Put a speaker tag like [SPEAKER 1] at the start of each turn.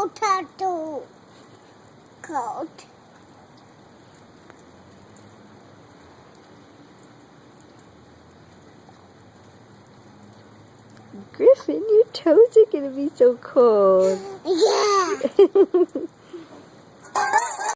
[SPEAKER 1] potato. Cold.
[SPEAKER 2] Griffin, your toes are going to be so cold.
[SPEAKER 1] Yeah.